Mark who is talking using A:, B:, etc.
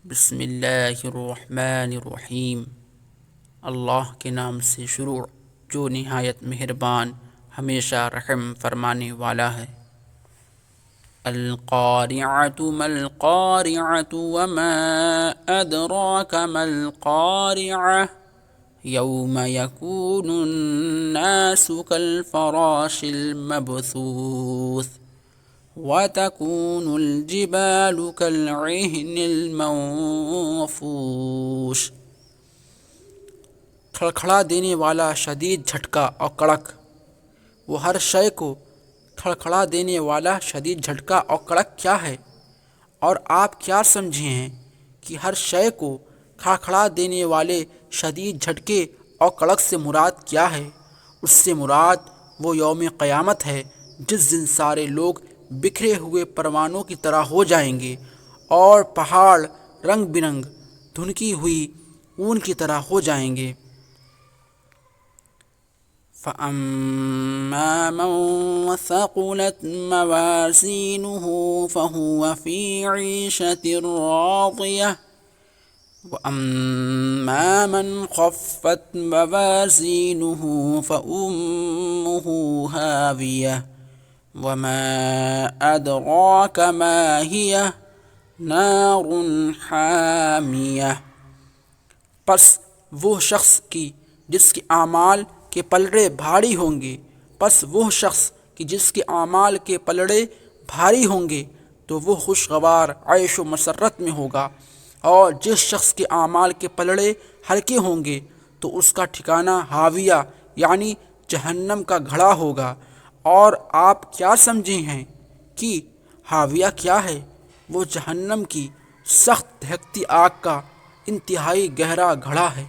A: بسم اللہ الرحمن الرحیم۔ اللہ کے نام سے شروع جو نہایت مہربان ہمیشہ رحم فرمانے والا ہے۔ القارعۃ ما القارعۃ وما ادراک ما القارعۃ یوم یکون الناس کالفراش المبثوث وَتَكُونُ الْجِبَالُ كَالْعِهْنِ الْمَنفُوشِ۔ کھڑکھڑا دینے والا شدید جھٹکا اور کڑک، وہ ہر شے کو کھڑکھڑا دینے والا شدید جھٹکا اور کڑک کیا ہے؟ اور آپ کیا سمجھے ہیں کہ ہر شے کو کھڑکھڑا دینے والے شدید جھٹکے اور کڑک سے مراد کیا ہے؟ اس سے مراد وہ یوم قیامت ہے جس دن سارے لوگ بکھرے ہوئے پروانوں کی طرح ہو جائیں گے اور پہاڑ رنگ برنگ دھنکی ہوئی اون کی طرح ہو جائیں گے۔ فَأَمَّا مَنْ ثَقُلَتْ مَوَازِينُهُ فَهُوَ فِي عِيشَةٍ رَاضِيَةٍ وَأَمَّا مَنْ خَفَّتْ مَوَازِينُهُ فَأُمُّهُ هَاوِيَةٌ وَمَا أَدْرَاكَ مَا هِيَهْ نَارٌ حَامِيَةٌ۔ پس وہ شخص کی جس کے اعمال کے پلڑے بھاری ہوں گے تو وہ خوشگوار عیش و مسرت میں ہوگا، اور جس شخص کے اعمال کے پلڑے ہلکے ہوں گے تو اس کا ٹھکانہ ہاویہ یعنی جہنم کا گھڑا ہوگا۔ اور آپ کیا سمجھے ہیں کہ ہاویہ کیا ہے؟ وہ جہنم کی سخت دہکتی آگ کا انتہائی گہرا گھڑا ہے۔